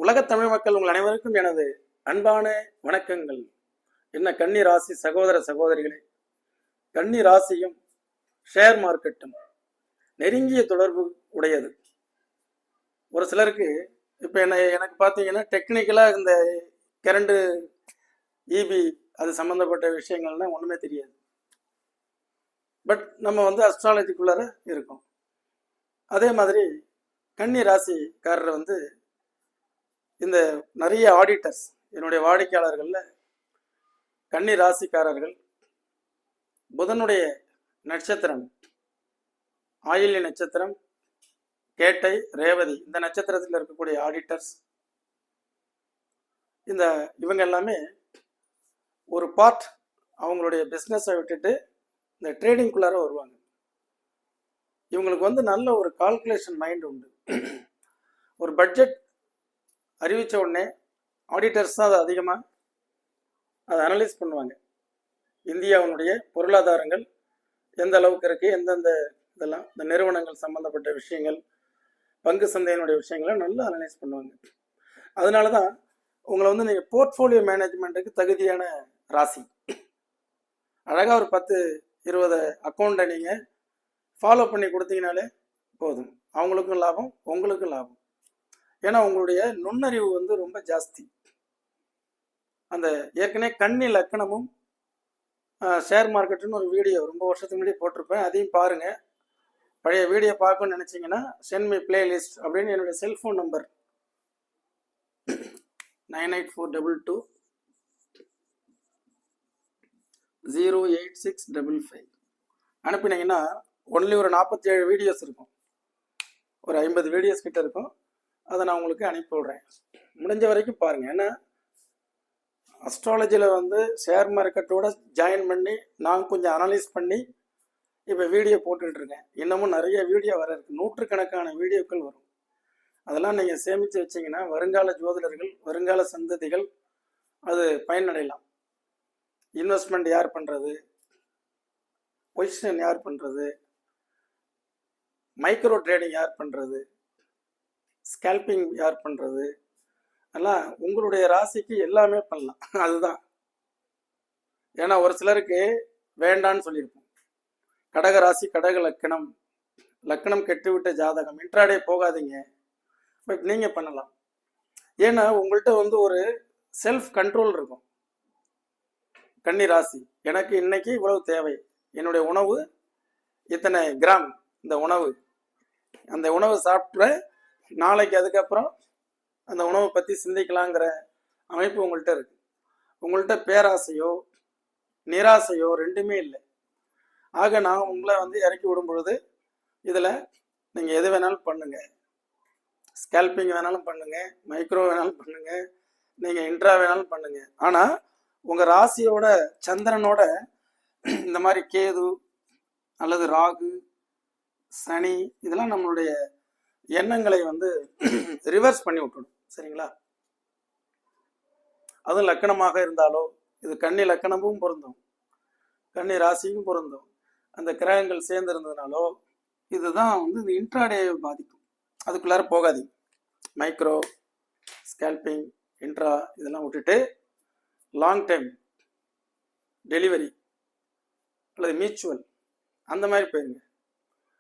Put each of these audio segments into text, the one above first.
உலகத் தமிழ் மக்கள் உங்கள் அனைவருக்கும் எனது அன்பான வணக்கங்கள். என்ன கன்னி ராசி சகோதர சகோதரிகளே, கன்னி ராசியும் ஷேர் மார்க்கெட்டும் நெருங்கிய தொடர்பு உடையது. ஒரு சிலருக்கு இப்போ எனக்கு பார்த்தீங்கன்னா டெக்னிக்கலாக இந்த கரண்டு இபி அது சம்மந்தப்பட்ட விஷயங்கள்லாம் ஒன்றுமே தெரியாது. பட் நம்ம அஸ்ட்ராலஜிக்குள்ளார இருக்கோம். அதே மாதிரி கன்னி ராசிக்காரர் இந்த நிறைய ஆடிட்டர்ஸ் என்னுடைய வாடிக்கையாளர்களில் கன்னி ராசிக்காரர்கள் புதனுடைய நட்சத்திரம் ஆயில்ய நட்சத்திரம், கேட்டை, ரேவதி இந்த நட்சத்திரத்தில் இருக்கக்கூடிய ஆடிட்டர்ஸ் இவங்க எல்லாமே ஒரு பார்ட் அவங்களுடைய பிஸ்னஸை விட்டுட்டு இந்த ட்ரேடிங்குள்ளார வருவாங்க. இவங்களுக்கு நல்ல ஒரு கால்குலேஷன் மைண்ட் உண்டு. ஒரு பட்ஜெட் அறிவித்த உடனே ஆடிட்டர்ஸ் தான் அதை அதிகமாக அதை அனலைஸ் பண்ணுவாங்க. இந்தியாவினுடைய பொருளாதாரங்கள் எந்த அளவுக்கு இருக்குது, எந்தெந்த இதெல்லாம் இந்த நிறுவனங்கள் சம்மந்தப்பட்ட விஷயங்கள், பங்கு சந்தையினுடைய விஷயங்களை நல்லா அனலைஸ் பண்ணுவாங்க. அதனால தான் உங்களை நீங்கள் போர்ட்ஃபோலியோ மேனேஜ்மெண்ட்டுக்கு தகுதியான ராசி. அழகாக ஒரு 10-20 அக்கௌண்ட்டை நீங்கள் ஃபாலோ பண்ணி கொடுத்தீங்கனாலே போதும். அவங்களுக்கும் லாபம், உங்களுக்கும் லாபம். ஏன்னா உங்களுடைய நுண்ணறிவு ரொம்ப ஜாஸ்தி. அந்த ஏற்கனவே கன்னி லக்கணமும் ஷேர் மார்க்கெட்டுன்னு ஒரு வீடியோ ரொம்ப வருஷத்துக்கு முன்னாடி போட்டிருப்பேன், அதையும் பாருங்கள். பழைய வீடியோ பார்க்கணும்னு நினச்சிங்கன்னா சென்ட் மீ பிளேலிஸ்ட் அப்படின்னு என்னுடைய செல்ஃபோன் நம்பர் 9842220865 அனுப்பினீங்கன்னா ஒன்லி ஒரு 47 வீடியோஸ் இருக்கும், ஒரு 50 வீடியோஸ் கிட்ட இருக்கும். அதை நான் உங்களுக்கு அனுப்பி விடுறேன், முடிஞ்ச வரைக்கும் பாருங்கள். ஏன்னா அஸ்ட்ராலஜியில் ஷேர் மார்க்கெட்டோட ஜாயின் பண்ணி நான் கொஞ்சம் அனலைஸ் பண்ணி இப்போ வீடியோ போட்டுட்ருக்கேன். இன்னமும் நிறைய வீடியோ வர இருக்குது, நூற்றுக்கணக்கான வீடியோக்கள் வரும். அதெல்லாம் நீங்கள் சேமித்து வச்சிங்கன்னா வருங்கால ஜோதிடர்கள், வருங்கால சந்ததிகள் அது பயனடையலாம். இன்வெஸ்ட்மெண்ட் யார் பண்ணுறது, பொசிஷன் யார் பண்ணுறது, மைக்ரோ ட்ரேடிங் யார் பண்ணுறது, ஸ்கேல்பிங் யார் பண்ணுறது, எல்லாம் உங்களுடைய ராசிக்கு எல்லாமே பண்ணலாம். அதுதான். ஏன்னா ஒரு சிலருக்கு வேண்டான்னு சொல்லியிருப்போம். கடக ராசி, கடக லக்கணம், லக்கணம் கெட்டுவிட்ட ஜாதகம், இன்ட்ராடே போகாதீங்க. பட் நீங்கள் பண்ணலாம். ஏன்னா உங்கள்கிட்ட ஒரு செல்ஃப் கண்ட்ரோல் இருக்கும். கன்னி ராசி, எனக்கு இன்னைக்கு இவ்வளவு தேவை, என்னுடைய உணவு இத்தனை கிராம், இந்த உணவு அந்த உணவு சாப்பிட்ற நாளைக்கு அதுக்கப்புறம் அந்த உணவை பற்றி சிந்திக்கலாங்கிற அமைப்பு உங்கள்கிட்ட இருக்கு. உங்கள்கிட்ட பேராசையோ நிராசையோ ரெண்டுமே இல்லை. ஆக நான் உங்களை இறக்கி விடும் பொழுது இதில் நீங்கள் எது வேணாலும் பண்ணுங்கள், ஸ்கேல்பிங் வேணாலும் பண்ணுங்கள், மைக்ரோ வேணாலும் பண்ணுங்கள், நீங்கள் இன்ட்ரா வேணாலும் பண்ணுங்கள். ஆனால் உங்கள் ராசியோட சந்திரனோட இந்த மாதிரி கேது அல்லது ராகு, சனி இதெல்லாம் நம்மளுடைய எண்ணங்களை ரிவர்ஸ் பண்ணி விட்டுடும். சரிங்களா? அதுவும் லக்கணமாக இருந்தாலோ, இது கன்னி லக்கணமும் பொருந்தும், கன்னி ராசியும் பொருந்தும். அந்த கிரகங்கள் சேர்ந்து இருந்ததுனாலோ இதுதான் இந்த இன்ட்ராடே பாதிக்கும். அதுக்குள்ளார போகாதீங்க. மைக்ரோ, ஸ்கேல்பிங், இன்ட்ரா இதெல்லாம் விட்டுட்டு லாங் டைம் டெலிவரி அல்லது மியூச்சுவல் அந்த மாதிரி போயிருங்க.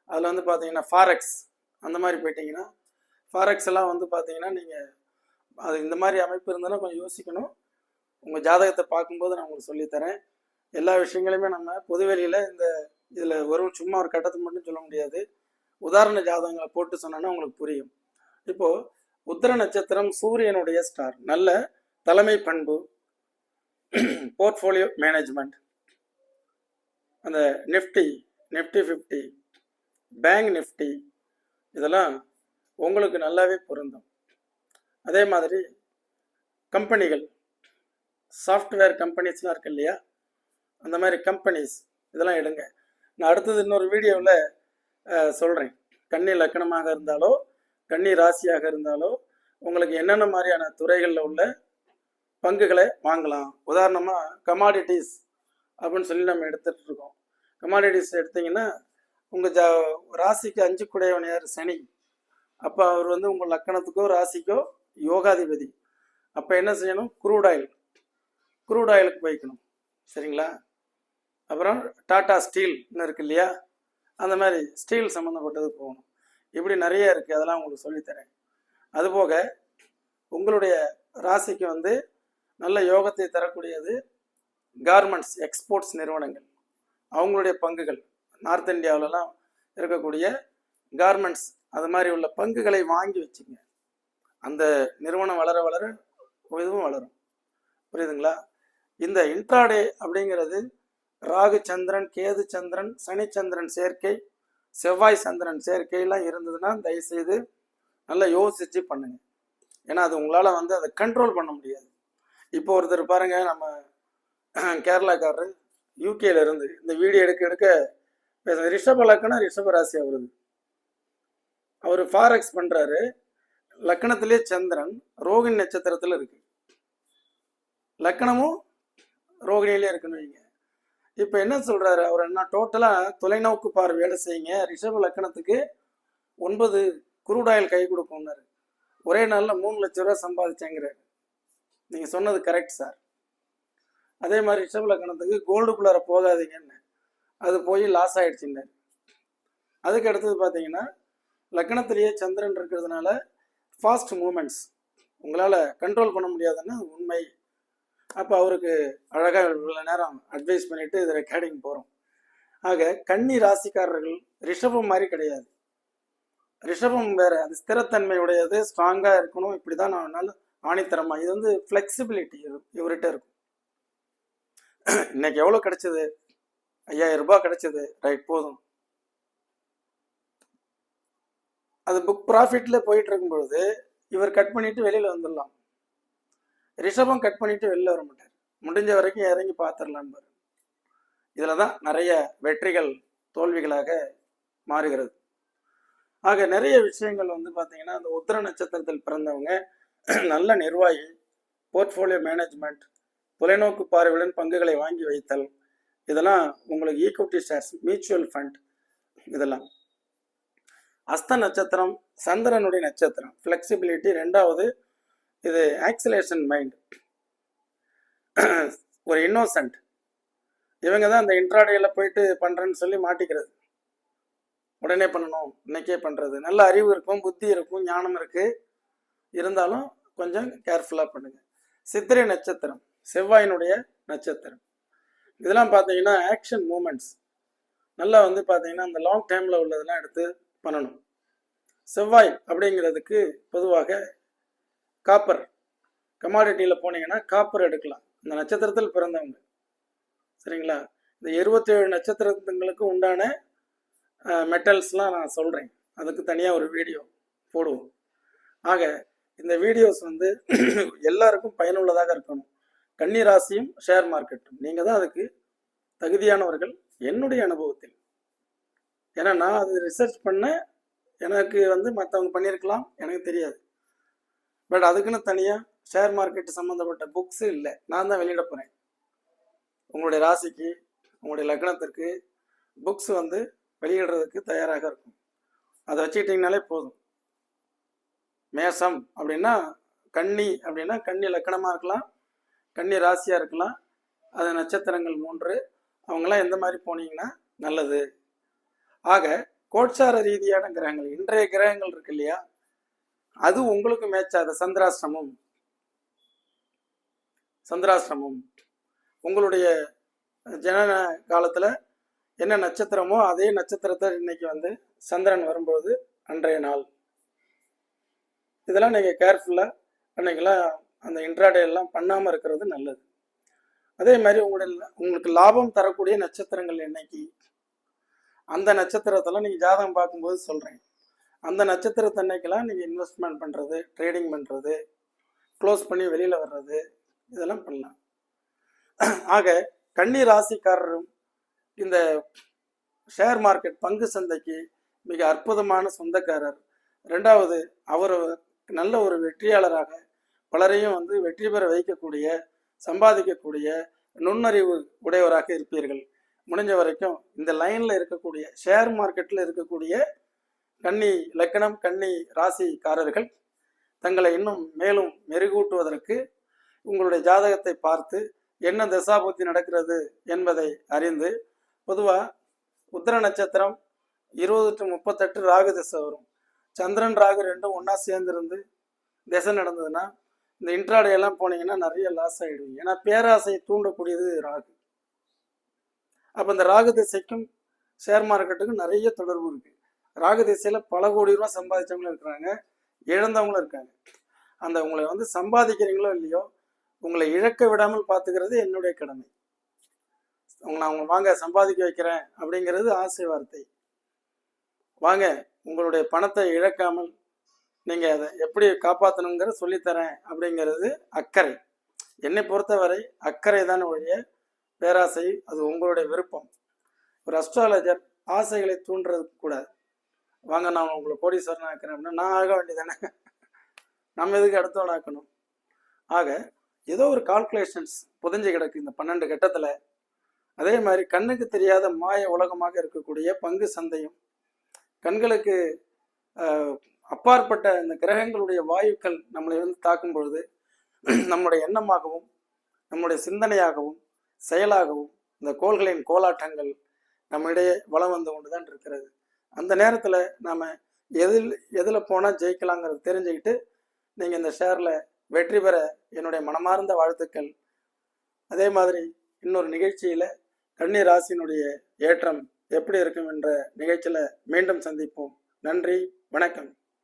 அதில் பார்த்தீங்கன்னா ஃபாரெக்ஸ் அந்த மாதிரி போயிட்டீங்கன்னா, ஃபாரெக்ஸ் எல்லாம் பார்த்தீங்கன்னா நீங்கள் அது இந்த மாதிரி அமைப்பு இருந்ததுன்னா கொஞ்சம் யோசிக்கணும். உங்கள் ஜாதகத்தை பார்க்கும்போது நான் உங்களுக்கு சொல்லித்தரேன். எல்லா விஷயங்களையுமே நம்ம பொதுவெளியில் இதில் சும்மா ஒரு கட்டத்துக்கு மட்டும் சொல்ல முடியாது. உதாரண ஜாதகங்களை போட்டு சொன்னோன்னா உங்களுக்கு புரியும். இப்போது உத்திர நட்சத்திரம் சூரியனுடைய ஸ்டார், நல்ல தலைமை பண்பு, போர்ட்ஃபோலியோ மேனேஜ்மெண்ட், அந்த நிஃப்டி 50, பேங்க் நிஃப்டி இதெல்லாம் உங்களுக்கு நல்லாவே பொருந்தும். அதே மாதிரி கம்பெனிகள், சாஃப்ட்வேர் கம்பெனிஸ்லாம் இருக்கு இல்லையா, அந்த மாதிரி கம்பெனிஸ் இதெல்லாம் எடுங்க. நான் அடுத்தது இன்னொரு வீடியோவில் சொல்கிறேன். கன்னி லக்கணமாக இருந்தாலோ கன்னி ராசியாக இருந்தாலோ உங்களுக்கு என்னென்ன மாதிரியான துறைகளில் உள்ள பங்குகளை வாங்கலாம். உதாரணமாக கமாடிட்டிஸ் அப்படின்னு சொல்லி நம்ம எடுத்துகிட்டு இருக்கோம். கமாடிட்டிஸ் எடுத்திங்கன்னா உங்கள் ராசிக்கு 5 குடையவன் யார், சனி. அப்போ அவர் உங்கள் லக்கணத்துக்கோ ராசிக்கோ யோகாதிபதி. அப்போ என்ன செய்யணும்? குரூட் ஆயிலுக்கு வைக்கணும். சரிங்களா? அப்புறம் டாடா ஸ்டீல்னு இருக்கு இல்லையா, அந்த மாதிரி ஸ்டீல் சம்மந்தப்பட்டது போகணும். இப்படி நிறைய இருக்குது, அதெல்லாம் உங்களுக்கு சொல்லித்தரேன். அதுபோக உங்களுடைய ராசிக்கு வந்து நல்ல யோகத்தை தரக்கூடியது கார்மெண்ட்ஸ் எக்ஸ்போர்ட்ஸ் நிறுவனங்கள், அவங்களுடைய பங்குகள். நார்த் இந்தியாவிலலாம் இருக்கக்கூடிய கார்மெண்ட்ஸ் அது மாதிரி உள்ள பங்குகளை வாங்கி வச்சுங்க. அந்த நிறுவனம் வளர வளர இதுவும் வளரும். புரியுதுங்களா? இந்த இன்ட்ராடே அப்படிங்கிறது ராகு சந்திரன், கேது சந்திரன், சனி சந்திரன் சேர்க்கை, செவ்வாய் சந்திரன் சேர்க்கையெல்லாம் இருந்ததுன்னா தயவுசெய்து நல்லா யோசிச்சு பண்ணுங்க. ஏன்னா அது உங்களால் வந்து அதை கண்ட்ரோல் பண்ண முடியாது. இப்போ ஒருத்தர் பாருங்க, நம்ம கேரளாக்காரர் யூகேல இருந்து இந்த வீடியோ எடுக்க ரிஷப லக்கணம் ரிஷப ராசி வருது. அவர் ஃபாரெக்ஸ் பண்றாரு. லக்கணத்திலே சந்திரன் ரோகிணி நட்சத்திரத்துல இருக்கு, லக்கணமும் ரோகிணியிலே இருக்குன்னு வைங்க. இப்ப என்ன சொல்றாரு அவர்? என்ன டோட்டலா தொலைநோக்கு பார்வையோட செய்யுங்க. ரிஷப லக்கணத்துக்கு 9 குரூடாயில் கை கொடுக்கும்னாரு. ஒரே நாள்ல 3 லட்சம் ரூபாய் சம்பாதிச்சேங்கிறாரு. நீங்க சொன்னது கரெக்ட் சார். அதே மாதிரி ரிஷப லக்கணத்துக்கு கோல்டுக்குள்ளார போகாதீங்கன்னு, அது போய் லாஸ் ஆயிடுச்சுன்னாரு. அதுக்கு அடுத்தது பார்த்தீங்கன்னா லக்கணத்திலேயே சந்திரன் இருக்கிறதுனால ஃபாஸ்ட் மூமெண்ட்ஸ் உங்களால் கண்ட்ரோல் பண்ண முடியாதுன்னு உண்மை. அப்போ அவருக்கு அழகாக இவ்வளோ நேரம் அட்வைஸ் பண்ணிட்டு இது ரெக்கார்டிங் போகிறோம். ஆக கன்னி ராசிக்காரர்கள் ரிஷபம் மாதிரி கிடையாது. ரிஷபம் வேற, அது ஸ்திரத்தன்மை உடையது, ஸ்ட்ராங்காக இருக்கணும். இப்படி தான் நான் ஆணித்தரமா, இது வந்து ஃப்ளெக்சிபிலிட்டி இவர்கிட்ட இருக்கும். இன்னைக்கு எவ்வளோ கிடைச்சது? 5000 ரூபாய் கிடைச்சது, ரைட் போதும். அது புக் ப்ராஃபிட்ல போயிட்டு இருக்கும் பொழுது இவர் கட் பண்ணிட்டு வெளியில வந்துடலாம். ரிஷபம் கட் பண்ணிட்டு வெளில வர மாட்டார், முடிஞ்ச வரைக்கும் இறங்கி பார்த்துடலாம் பாரு. இதுல தான் நிறைய வெற்றிகள் தோல்விகளாக மாறுகிறது. ஆக நிறைய விஷயங்கள் வந்து பார்த்தீங்கன்னா அந்த உத்திர நட்சத்திரத்தில் பிறந்தவங்க நல்ல நிர்வாகி, போர்ட்ஃபோலியோ மேனேஜ்மெண்ட், தொலைநோக்கு பார்வையுடன் பங்குகளை வாங்கி வைத்தல், இதெல்லாம் உங்களுக்கு ஈக்விட்டி ஷேர்ஸ், மியூச்சுவல் ஃபண்ட் இதெல்லாம். அஸ்த நட்சத்திரம் சந்திரனுடைய நட்சத்திரம், ஃப்ளெக்சிபிலிட்டி. ரெண்டாவது இது ஆக்சிலேஷன் மைண்ட், ஒரு இன்னோசன்ட். இவங்க தான் இந்த இன்ட்ராடேல போயிட்டு பண்றேன்னு சொல்லி மாட்டிக்கிறது. உடனே பண்ணணும், இன்னைக்கே பண்றது. நல்ல அறிவு இருக்கும், புத்தி இருக்கும், ஞானம் இருக்கு, இருந்தாலும் கொஞ்சம் கேர்ஃபுல்லா பண்ணுங்க. சித்திரை நட்சத்திரம் செவ்வாயினுடைய நட்சத்திரம். இதெல்லாம் பார்த்தீங்கன்னா ஆக்ஷன் மூமெண்ட்ஸ் நல்லா வந்து பார்த்தீங்கன்னா அந்த லாங் டைம்ல உள்ளதெல்லாம் எடுத்து பண்ணணும். செவ்வாய் அப்படிங்கிறதுக்கு பொதுவாக காப்பர், கமாடிட்டியில் போனீங்கன்னா காப்பர் எடுக்கலாம், இந்த நட்சத்திரத்தில் பிறந்தவங்க. சரிங்களா? இந்த 27 நட்சத்திரங்களுக்கு உண்டான மெட்டல்ஸ்லாம் நான் சொல்கிறேன், அதுக்கு தனியாக ஒரு வீடியோ போடுவோம். ஆக இந்த வீடியோஸ் வந்து எல்லாருக்கும் பயனுள்ளதாக இருக்கணும். கன்னி ராசியும் ஷேர் மார்க்கெட்டும் நீங்கள் தான் அதுக்கு தகுதியானவர்கள் என்னுடைய அனுபவத்தில். ஏன்னா நான் அது ரிசர்ச் பண்ண, எனக்கு வந்து மற்றவங்க பண்ணியிருக்கலாம், எனக்கு தெரியாது. பட் அதுக்குன்னு தனியாக ஷேர் மார்க்கெட் சம்மந்தப்பட்ட புக்ஸு இல்லை, நான் தான் வெளியிட போகிறேன். உங்களுடைய ராசிக்கு உங்களுடைய லக்னத்திற்கு புக்ஸ் வந்து வெளியிடுறதுக்கு தயாராக இருக்கும். அதை வச்சுக்கிட்டிங்கனாலே போதும். மேசம் அப்படின்னா கன்னி, அப்படின்னா கன்னி லக்கணமாக இருக்கலாம், கன்னி ராசியாக இருக்கலாம், அது நட்சத்திரங்கள் 3, அவங்களாம் எந்த மாதிரி போனீங்கன்னா நல்லது. ஆக கோட்சார ரீதியான கிரகங்கள், இன்றைய கிரகங்கள் இருக்கு இல்லையா, அது உங்களுக்கு மேட்சாத சந்திராசிரமம் உங்களுடைய ஜனன காலத்துல என்ன நட்சத்திரமோ அதே நட்சத்திரத்தை இன்னைக்கு வந்து சந்திரன் வரும்போது அன்றைய நாள். இதெல்லாம் நீங்க கேர்ஃபுல்லா அன்னைக்கெல்லாம் அந்த இன்ட்ராடே எல்லாம் பண்ணாம இருக்கிறது நல்லது. அதே மாதிரி உங்களுக்கு லாபம் தரக்கூடிய நட்சத்திரங்கள் என்னைக்கு, அந்த நட்சத்திரத்தெல்லாம் நீங்கள் ஜாதகம் பார்க்கும்போது சொல்கிறேன். அந்த நட்சத்திரத்தன்னைக்கெல்லாம் நீங்கள் இன்வெஸ்ட்மெண்ட் பண்ணுறது, ட்ரேடிங் பண்ணுறது, க்ளோஸ் பண்ணி வெளியில் வர்றது, இதெல்லாம் பண்ணலாம். ஆக கன்னி ராசிக்காரரும் இந்த ஷேர் மார்க்கெட் பங்கு சந்தைக்கு மிக அற்புதமான சொந்தக்காரர். ரெண்டாவது அவர் நல்ல ஒரு வெற்றியாளராக பலரையும் வந்து வெற்றி பெற வைக்கக்கூடிய, சம்பாதிக்கக்கூடிய நுண்ணறிவு உடையவராக இருப்பீர்கள். முடிஞ்ச வரைக்கும் இந்த லைன்ல இருக்கக்கூடிய ஷேர் மார்க்கெட்ல இருக்கக்கூடிய கன்னி லக்கணம், கன்னி ராசிக்காரர்கள் தங்களை இன்னும் மேலும் மெருகூட்டுவதற்கு உங்களுடைய ஜாதகத்தை பார்த்து என்ன தசாபுத்தி நடக்கிறது என்பதை அறிந்து, பொதுவாக உத்திர நட்சத்திரம் 20 to 38 ராகு திசை வரும். சந்திரன் ராகு ரெண்டும் ஒன்றா சேர்ந்துருந்து திசை நடந்ததுன்னா இந்த இன்ட்ராடே எல்லாம் போனீங்கன்னா நிறைய லாஸ் ஆகிடுவீங்க. ஏன்னா பேராசையை தூண்டக்கூடியது ராகு. அப்போ இந்த ராகு திசைக்கும் ஷேர் மார்க்கெட்டுக்கும் நிறைய தொடர்பு இருக்குது. ராகு திசையில் பல கோடி ரூபா சம்பாதிச்சவங்களும் இருக்கிறாங்க, இழந்தவங்களும் இருக்காங்க. அந்த உங்களை வந்து சம்பாதிக்கிறீங்களோ இல்லையோ, உங்களை இழக்க விடாமல் பார்த்துக்கிறது என்னுடைய கடமை. நான் உங்களை வாங்க சம்பாதிக்க வைக்கிறேன் அப்படிங்கிறது ஆசை வார்த்தை. வாங்க உங்களுடைய பணத்தை இழக்காமல் நீங்கள் அதை எப்படி காப்பாற்றணுங்கிற சொல்லித்தரேன் அப்படிங்கிறது அக்கறை. என்னை பொறுத்தவரை அக்கறை தான் ஒழிய பேராசை அது உங்களுடைய விருப்பம். ஒரு அஸ்ட்ராலஜர் ஆசைகளை தூண்டுறது கூடாது. வாங்க நான் உங்களை கோடீஸ்வரன் ஆக்கிறேன் அப்படின்னா நான் ஆக வேண்டியதானே, நம்ம எதுக்கு அடுத்தவன் ஆக்கணும்? ஆக ஏதோ ஒரு கால்குலேஷன்ஸ் புதஞ்சு கிடக்கு இந்த 12 கட்டத்தில். அதே மாதிரி கண்ணுக்கு தெரியாத மாய உலகமாக இருக்கக்கூடிய பங்கு சந்தையும், கண்களுக்கு அப்பாற்பட்ட இந்த கிரகங்களுடைய வாயுக்கள் நம்மளை வந்து தாக்கும் பொழுது நம்முடைய எண்ணமாகவும் நம்முடைய சிந்தனையாகவும் செயலாகவும் இந்த கோள்களின் கோலாட்டங்கள் நம்மிடையே வளம் வந்து கொண்டு தான் இருக்கிறது. அந்த நேரத்தில் நாம் எதில் போனால் ஜெயிக்கலாங்கிறத தெரிஞ்சுக்கிட்டு நீங்கள் இந்த ஷேரில் வெற்றி பெற என்னுடைய மனமார்ந்த வாழ்த்துக்கள். அதே மாதிரி இன்னொரு நிகழ்ச்சியில் கன்னி ராசியினுடைய ஏற்றம் எப்படி இருக்கும் என்ற நிகழ்ச்சியில் மீண்டும் சந்திப்போம். நன்றி, வணக்கம்.